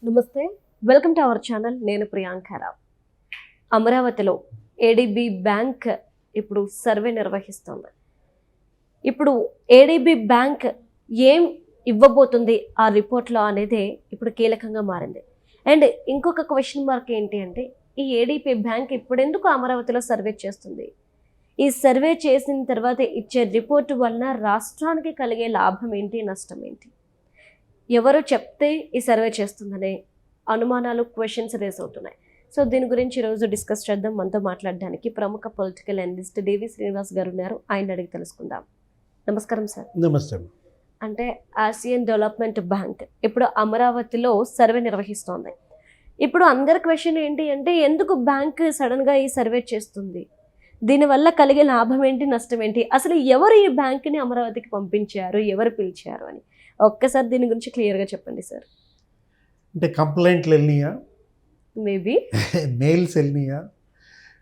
నమస్తే, welcome to our channel. నేను ప్రియాంకారావు. అమరావతిలో ఏడీబీ బ్యాంక్ ఇప్పుడు సర్వే నిర్వహిస్తుంది. ఇప్పుడు ఏడీబీ బ్యాంక్ ఏం ఇవ్వబోతుంది ఆ రిపోర్ట్లో అనేది ఇప్పుడు కీలకంగా మారింది. అండ్ ఇంకొక క్వశ్చన్ మార్క్ ఏంటి అంటే, ఈ ఏడీబీ బ్యాంక్ ఇప్పుడెందుకు అమరావతిలో సర్వే చేస్తుంది? ఈ సర్వే చేసిన తర్వాత ఇచ్చే రిపోర్టు వలన రాష్ట్రానికి కలిగే లాభం ఏంటి, నష్టం ఏంటి? ఎవరు చెప్తే ఈ సర్వే చేస్తుందనే అనుమానాలు, క్వశ్చన్స్ రేస్ అవుతున్నాయి. సో దీని గురించి ఈరోజు డిస్కస్ చేద్దాం. మనతో మాట్లాడడానికి ప్రముఖ పొలిటికల్ అనలిస్ట్ డివి శ్రీనివాస్ గారు ఉన్నారు. ఆయన అడిగి తెలుసుకుందాం. నమస్కారం సార్. నమస్తే. అంటే ఆసియన్ డెవలప్మెంట్ బ్యాంక్ ఇప్పుడు అమరావతిలో సర్వే నిర్వహిస్తోంది. ఇప్పుడు అందరి క్వశ్చన్ ఏంటి అంటే, ఎందుకు బ్యాంక్ సడన్గా ఈ సర్వే చేస్తుంది? దీనివల్ల కలిగే లాభం ఏంటి, నష్టం ఏంటి? అసలు ఎవరు ఈ బ్యాంక్ని అమరావతికి పంపించారు, ఎవరు పిలిచారు అని ఒక్కసారి దీని గురించి క్లియర్గా చెప్పండి సార్. అంటే కంప్లైంట్లు వెళ్ళినాయా? Maybe mails వెళ్ళినాయా?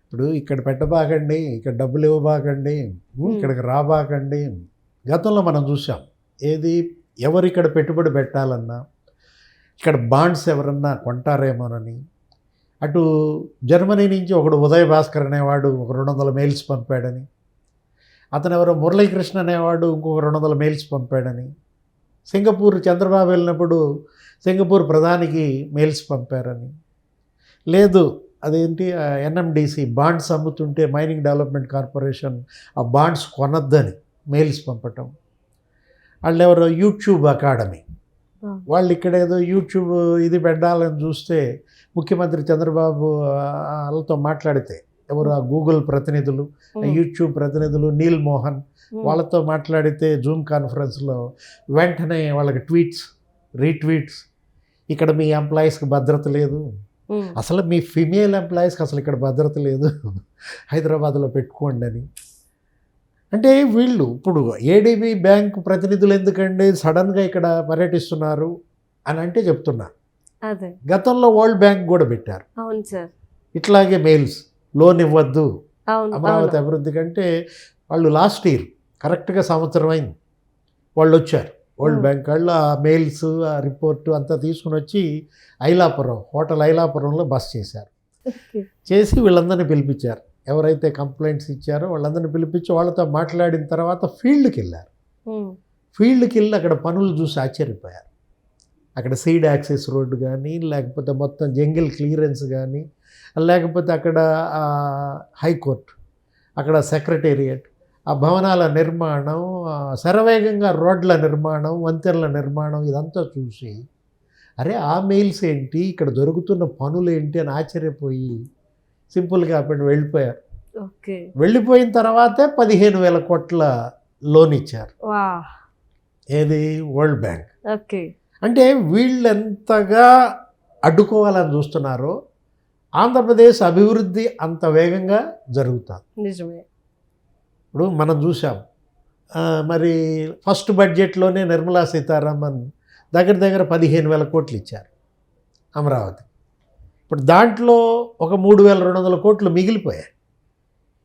ఇప్పుడు ఇక్కడ పెట్టబాకండి, ఇక్కడ డబ్బులు ఇవ్వబాకండి, ఇక్కడికి రాబాకండి. గతంలో మనం చూసాం. ఏది, ఎవరు ఇక్కడ పెట్టుబడి పెట్టాలన్నా, ఇక్కడ బాండ్స్ ఎవరన్నా కొంటారేమోనని. అటు జర్మనీ నుంచి ఒకడు ఉదయ్ భాస్కర్ అనేవాడు ఒక 200 మెయిల్స్ పంపాడని, అతను ఎవరో మురళీకృష్ణ అనేవాడు ఇంకొక 200 మెయిల్స్ పంపాడని, సింగపూర్ చంద్రబాబు వెళ్ళినప్పుడు సింగపూర్ ప్రధానికి మెయిల్స్ పంపారని, లేదు అదేంటి ఎన్ఎండిసి బాండ్స్ అమ్ముతుంటే మైనింగ్ డెవలప్మెంట్ కార్పొరేషన్ ఆ బాండ్స్ కొనద్దని మెయిల్స్ పంపటం. వాళ్ళు ఎవరో యూట్యూబ్ అకాడమీ వాళ్ళు ఇక్కడ ఏదో యూట్యూబ్ ఇది పెట్టాలని చూస్తే ముఖ్యమంత్రి చంద్రబాబు వాళ్ళతో మాట్లాడితే, ఎవరు ఆ గూగుల్ ప్రతినిధులు, యూట్యూబ్ ప్రతినిధులు నీల్ మోహన్ వాళ్ళతో మాట్లాడితే జూమ్ కాన్ఫరెన్స్లో వెంటనే వాళ్ళకి ట్వీట్స్, రీట్వీట్స్, ఇక్కడ మీ ఎంప్లాయీస్కి భద్రత లేదు, అసలు మీ ఫిమేల్ ఎంప్లాయీస్కి అసలు ఇక్కడ భద్రత లేదు, హైదరాబాద్లో పెట్టుకోండి అని. అంటే వీళ్ళు ఇప్పుడు ఏడీబీ బ్యాంక్ ప్రతినిధులు ఎందుకండి సడన్గా ఇక్కడ పర్యటిస్తున్నారు అని అంటే చెప్తున్నారు. అదే గతంలో వరల్డ్ బ్యాంక్ కూడా పెట్టారు. అవును సార్. ఇట్లాగే మెయిల్స్, లోన్ ఇవ్వద్దు అవును, అమరావతి అభివృద్ధి కంటే. వాళ్ళు లాస్ట్ ఇయర్ కరెక్ట్గా సంవత్సరం అయింది వాళ్ళు వచ్చారు. వరల్డ్ బ్యాంక్ వాళ్ళు ఆ మెయిల్స్, ఆ రిపోర్టు అంతా తీసుకుని వచ్చి ఐలాపురం, హోటల్ ఐలాపురంలో బస్ చేశారు. చేసి వీళ్ళందరినీ పిలిపించారు. ఎవరైతే కంప్లైంట్స్ ఇచ్చారో వాళ్ళందరినీ పిలిపించి వాళ్ళతో మాట్లాడిన తర్వాత ఫీల్డ్కి వెళ్ళారు. ఫీల్డ్కి వెళ్ళి అక్కడ పనులు చూసి ఆశ్చర్యపోయారు. అక్కడ సీడ్ యాక్సెస్ రోడ్డు కానీ, లేకపోతే మొత్తం జంగిల్ క్లియరెన్స్ కానీ, లేకపోతే అక్కడ హైకోర్టు, అక్కడ సెక్రటేరియట్, ఆ భవనాల నిర్మాణం, శరవేగంగా రోడ్ల నిర్మాణం, వంతెనల నిర్మాణం, ఇదంతా చూసి అరే ఆ మెయిల్స్ ఏంటి, ఇక్కడ దొరుకుతున్న పనులు ఏంటి అని ఆశ్చర్యపోయి సింపుల్గా అప్పుడు వెళ్ళిపోయారు. వెళ్ళిపోయిన తర్వాతే 15,000 కోట్ల లోన్ ఇచ్చారు. ఏది, వరల్డ్ బ్యాంక్. అంటే వీళ్ళు ఎంతగా అడ్డుకోవాలని చూస్తున్నారో ఆంధ్రప్రదేశ్ అభివృద్ధి అంత వేగంగా జరుగుతుంది. నిజమే. ఇప్పుడు మనం చూసాం, మరి ఫస్ట్ బడ్జెట్లోనే నిర్మలా సీతారామన్ దగ్గర దగ్గర 15,000 కోట్లు ఇచ్చారు అమరావతి. ఇప్పుడు దాంట్లో ఒక 3,200 కోట్లు మిగిలిపోయాయి.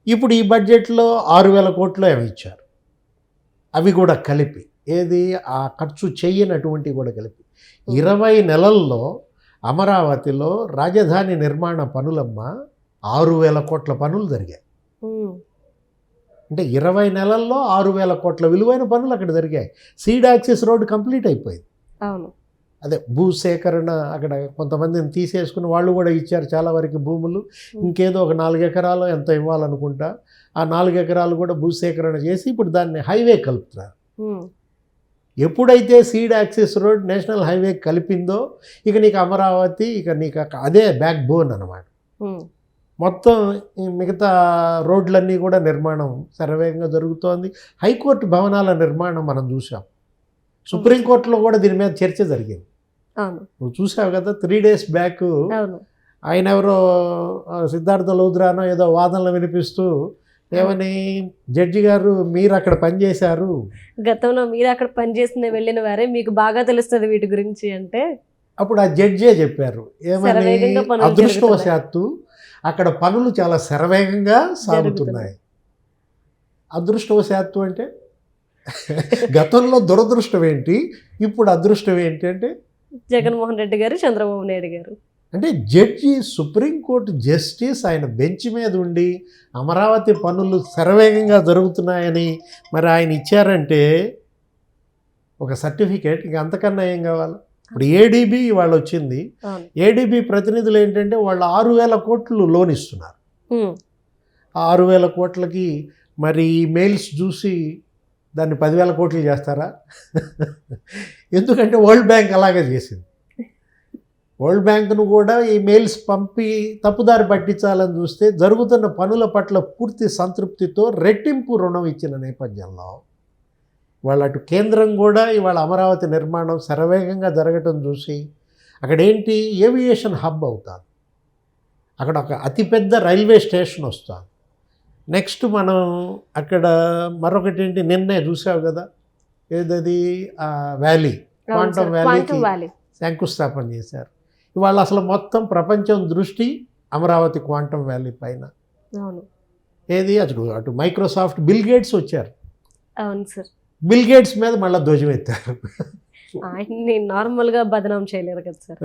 ఇప్పుడు ఈ బడ్జెట్లో 6,000 కోట్లు అవి ఇచ్చారు. అవి కూడా కలిపి, ఏది ఆ ఖర్చు చెయ్యనటువంటివి కూడా కలిపి 20 నెలల్లో అమరావతిలో రాజధాని నిర్మాణ పనులమ్మ 6,000 కోట్ల పనులు జరిగాయి. అంటే 20 నెలల్లో 6,000 కోట్ల విలువైన పనులు అక్కడ జరిగాయి. సీడ్ యాక్సెస్ రోడ్డు కంప్లీట్ అయిపోయింది. అవును. అదే భూసేకరణ, అక్కడ కొంతమందిని తీసేసుకుని వాళ్ళు కూడా ఇచ్చారు చాలా వరకు భూములు. ఇంకేదో ఒక 4 ఎకరాలు ఎంత ఇవ్వాలనుకుంటా, ఆ 4 ఎకరాలు కూడా భూసేకరణ చేసి ఇప్పుడు దాన్ని హైవే కలుపుతున్నారు. ఎప్పుడైతే seed access road national highway కలిపిందో ఇక నీకు అమరావతి, ఇక నీకు అదే బ్యాక్ బోన్ అన్నమాట. మొత్తం మిగతా రోడ్లన్నీ కూడా నిర్మాణం శరవేగంగా జరుగుతోంది. హైకోర్టు భవనాల నిర్మాణం మనం చూసాం. సుప్రీంకోర్టులో కూడా దీని మీద చర్చ జరిగింది. నువ్వు చూసావు కదా, 3 days బ్యాక్ ఆయన ఎవరో సిద్ధార్థ లూథ్రానో ఏదో వాదనలు వినిపిస్తూ ఏమని, జడ్జి గారు మీరు అక్కడ పనిచేశారు, గతంలో మీరు అక్కడ పనిచేసిన వెళ్ళిన వారే, మీకు బాగా తెలుస్తుంది వీటి గురించి అంటే అప్పుడు ఆ జడ్జే చెప్పారు ఏమని, అదృష్టవశాత్తు అక్కడ పనులు చాలా శరవేగంగా సాగుతున్నాయి. అదృష్టవశాత్తు అంటే గతంలో దురదృష్టం ఏంటి, ఇప్పుడు అదృష్టం ఏంటి అంటే జగన్మోహన్ రెడ్డి గారు, చంద్రబాబు నాయుడు గారు. అంటే జడ్జి, సుప్రీంకోర్టు జస్టిస్ ఆయన బెంచ్ మీద ఉండి అమరావతి పనులు శరవేగంగా జరుగుతున్నాయని మరి ఆయన ఇచ్చారంటే ఒక సర్టిఫికేట్, ఇంక అంతకన్నా ఏం కావాలి? ఇప్పుడు ఏడీబీ వాళ్ళు వచ్చింది, అవును. ఏడీబీ ప్రతినిధులు ఏంటంటే వాళ్ళు 6,000 కోట్లు లోన్ ఇస్తున్నారు. ఉమ్. ఆ 6,000 కోట్లకి మరి ఈ మెయిల్స్ చూసి దాన్ని 10,000 కోట్లు చేస్తారా? ఎందుకంటే వరల్డ్ బ్యాంక్ అలాగే చేసింది. వరల్డ్ బ్యాంక్ను కూడా ఈ మెయిల్స్ పంపి తప్పుదారి పట్టించాలని చూస్తే జరుగుతున్న పనుల పట్ల పూర్తి సంతృప్తితో రెట్టింపు రుణం ఇచ్చిన నేపథ్యంలో వాళ్ళ అటు కేంద్రం కూడా ఇవాళ అమరావతి నిర్మాణం శరవేగంగా జరగటం చూసి అక్కడ ఏంటి ఏవియేషన్ హబ్ అవుతుంది, అక్కడ ఒక అతిపెద్ద రైల్వే స్టేషన్ వస్తుంది. నెక్స్ట్ మనం అక్కడ మరొకటి ఏంటి, నిన్నే చూసావు కదా ఏదది వ్యాలీ, క్వాంటమ్ వ్యాలీకి వ్యాలీ శంకుస్థాపన చేశారు. ఇవాళ అసలు మొత్తం ప్రపంచం దృష్టి అమరావతి క్వాంటమ్ వ్యాలీ పైన. అవును. ఏది అటు మైక్రోసాఫ్ట్ బిల్ గేట్స్ వచ్చారు, అవును సార్. బిల్ గేట్స్ మీద మళ్ళీ ధ్వజం ఎత్తారు. ఆయన్ని నార్మల్గా బదనాం చేయలేరు కదా సార్.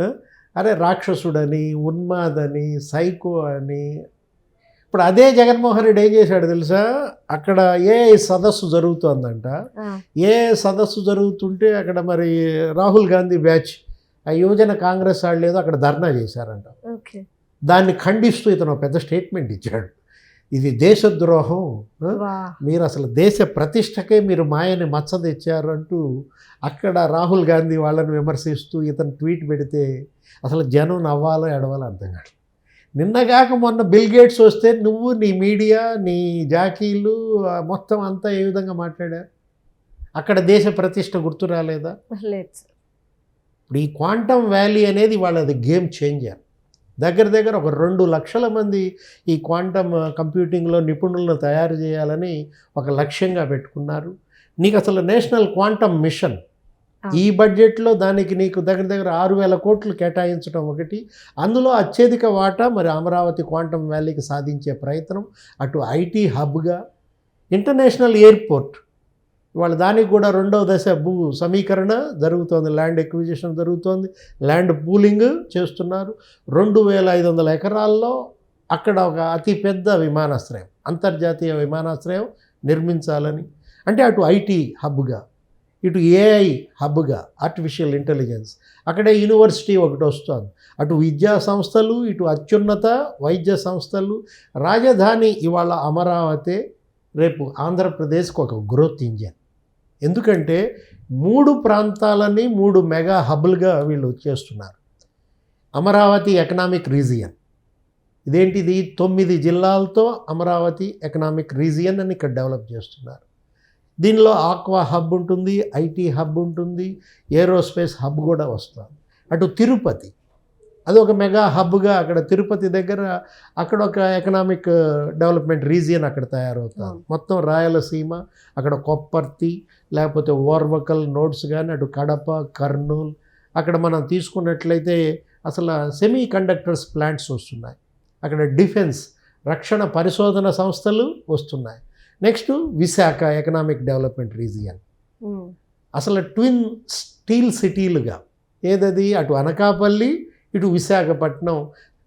అరే రాక్షసుడని, ఉన్మాదని, సైకో అని. ఇప్పుడు అదే జగన్మోహన్ రెడ్డి ఏం చేశాడు తెలుసా, అక్కడ ఏ సదస్సు జరుగుతోందంట, ఏ సదస్సు జరుగుతుంటే అక్కడ మరి రాహుల్ గాంధీ బ్యాచ్ ఆ యువజన కాంగ్రెస్ వాళ్ళు ఏదో అక్కడ ధర్నా చేశారంట. ఓకే. దాన్ని ఖండిస్తూ ఇతను పెద్ద స్టేట్మెంట్ ఇచ్చాడు, ఇది దేశద్రోహం, మీరు అసలు దేశ ప్రతిష్టకే మీరు మాయని మచ్చ తెచ్చారు అంటూ అక్కడ రాహుల్ గాంధీ వాళ్ళని విమర్శిస్తూ ఇతను ట్వీట్ పెడితే అసలు జనం నవ్వాలో ఎడవాలో అర్థం కాదు. నిన్నగాక మొన్న బిల్ గేట్స్ వస్తే నువ్వు, నీ మీడియా, నీ జాకీలు మొత్తం అంతా ఏ విధంగా మాట్లాడారు? అక్కడ దేశ ప్రతిష్ట గుర్తు రాలేదా? లేదు సార్. ఇప్పుడు ఈ క్వాంటమ్ వ్యాలీ అనేది వాళ్ళది గేమ్ చేంజర్. దగ్గర ఒక 2 లక్షల మంది ఈ క్వాంటమ్ కంప్యూటింగ్లో నిపుణులను తయారు చేయాలని ఒక లక్ష్యంగా పెట్టుకున్నారు. నీకు అసలు నేషనల్ క్వాంటమ్ మిషన్ ఈ బడ్జెట్లో దానికి నీకు దగ్గర 6,000 కోట్లు కేటాయించడం ఒకటి, అందులో అత్యధిక వాటా మరి అమరావతి క్వాంటమ్ వ్యాలీకి సాధించే ప్రయత్నం, అటు ఐటీ హబ్గా, ఇంటర్నేషనల్ ఎయిర్పోర్ట్ ఇవాళ దానికి కూడా 2వ దశ భూ సమీకరణ జరుగుతోంది, ల్యాండ్ ఎక్విజిషన్ జరుగుతోంది, ల్యాండ్ పూలింగ్ చేస్తున్నారు. 2,500 ఎకరాల్లో అక్కడ ఒక అతిపెద్ద విమానాశ్రయం, అంతర్జాతీయ విమానాశ్రయం నిర్మించాలని. అంటే అటు ఐటీ హబ్గా, ఇటు ఏఐ హబ్గా, ఆర్టిఫిషియల్ ఇంటెలిజెన్స్, అక్కడే యూనివర్సిటీ ఒకటి వస్తుంది, అటు విద్యా సంస్థలు, ఇటు అత్యున్నత వైద్య సంస్థలు. రాజధాని ఇవాళ అమరావతి, రేపు ఆంధ్రప్రదేశ్కి ఒక గ్రోత్ ఇంజన్. ఎందుకంటే 3 ప్రాంతాలని 3 మెగా హబ్లుగా వీళ్ళు చేస్తున్నారు. అమరావతి ఎకనామిక్ రీజియన్ ఇదేంటిది, 9 జిల్లాలతో అమరావతి ఎకనామిక్ రీజియన్ అని ఇక్కడ డెవలప్ చేస్తున్నారు. దీనిలో ఆక్వా హబ్ ఉంటుంది, ఐటీ హబ్ ఉంటుంది, ఏరోస్పేస్ హబ్ కూడా వస్తుంది. అటు తిరుపతి అది ఒక మెగా హబ్గా, అక్కడ తిరుపతి దగ్గర అక్కడ ఒక ఎకనామిక్ డెవలప్మెంట్ రీజియన్ అక్కడ తయారవుతుంది. మొత్తం రాయలసీమ, అక్కడ కొప్పర్తి, లేకపోతే ఓర్వకల్ నోడ్స్ కానీ, అటు కడప, కర్నూలు, అక్కడ మనం తీసుకున్నట్లయితే అసలు సెమీ కండక్టర్స్ ప్లాంట్స్ వస్తున్నాయి, అక్కడ డిఫెన్స్ రక్షణ పరిశోధన సంస్థలు వస్తున్నాయి. Next Visakha economic development region, అసలు ట్విన్ స్టీల్ సిటీలుగా, ఏదది అటు అనకాపల్లి, ఇటు విశాఖపట్నం.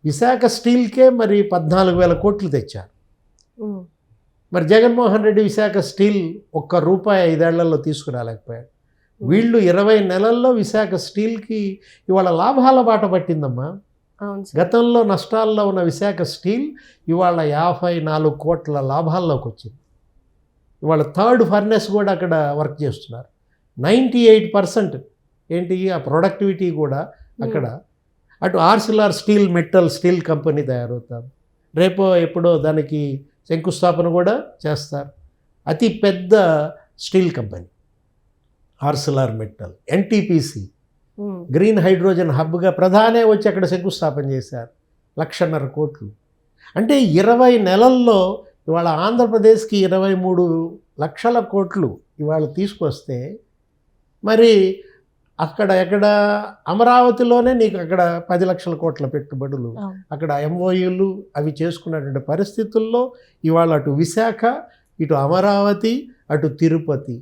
విశాఖ స్టీల్కే మరి 14,000 కోట్లు తెచ్చారు. మరి జగన్మోహన్ రెడ్డి విశాఖ స్టీల్ ₹1 5 ఏళ్లలో తీసుకురాలేకపోయాడు. వీళ్ళు 20 నెలల్లో విశాఖ స్టీల్కి ఇవాళ లాభాల బాట పట్టిందమ్మా. గతంలో నష్టాల్లో ఉన్న విశాఖ స్టీల్ ఇవాళ 54 కోట్ల లాభాల్లోకి వచ్చింది. ఇవాళ 3rd ఫర్నెస్ కూడా అక్కడ వర్క్ చేస్తున్నారు. 98% ఏంటి ఆ ప్రొడక్టివిటీ కూడా అక్కడ. అటు Arcelor steel metal steel company తయారవుతుంది, రేపో ఎప్పుడో దానికి శంకుస్థాపన కూడా చేస్తారు. అతి పెద్ద steel company Arcelor metal. NTPC green hydrogen హబ్గా ప్రధానే వచ్చి అక్కడ శంకుస్థాపన చేశారు, 1,50,000 కోట్లు. అంటే 20 నెలల్లో ఇవాళ ఆంధ్రప్రదేశ్కి 23 లక్షల కోట్లు ఇవాళ తీసుకొస్తే మరి అక్కడ ఎక్కడ అమరావతిలోనే నీకు అక్కడ 10 లక్షల కోట్ల పెట్టుబడులు, అక్కడ ఎంఓయూలు అవి చేసుకున్నటువంటి పరిస్థితుల్లో ఇవాళ అటు విశాఖ, ఇటు అమరావతి, అటు తిరుపతి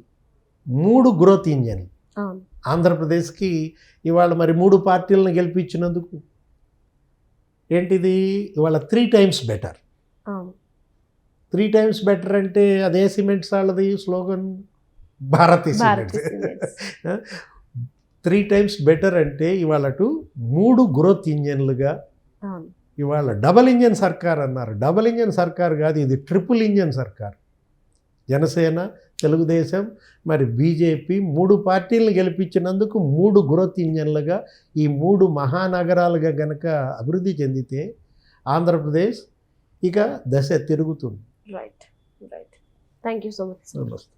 3 గ్రోత్ ఇంజన్. ఆంధ్రప్రదేశ్కి ఇవాళ మరి 3 పార్టీలను గెలిపించినందుకు ఏంటిది ఇవాళ 3 times బెటర్. అవును 3 times బెటర్ అంటే అదే సిమెంట్స్ వాళ్ళది slogan Bharathi Bharathi cements. Cements. 3 times better అంటే ఇవాళ 3 గ్రోత్ ఇంజన్లుగా అవును ఇవాళ డబల్ ఇంజన్ సర్కార్ అన్నారు. డబల్ ఇంజన్ సర్కార్ కాదు, ఇది ట్రిపుల్ ఇంజన్ సర్కార్. జనసేన, తెలుగుదేశం, మరి బీజేపీ 3 పార్టీలను గెలిపించినందుకు 3 గ్రోత్ ఇంజన్లుగా ఈ 3 మహానగరాలుగా గనక అభివృద్ధి చెందితే ఆంధ్రప్రదేశ్ ఇక దశ తిరుగుతుంది. Right right. Thank you so much. నమస్తే.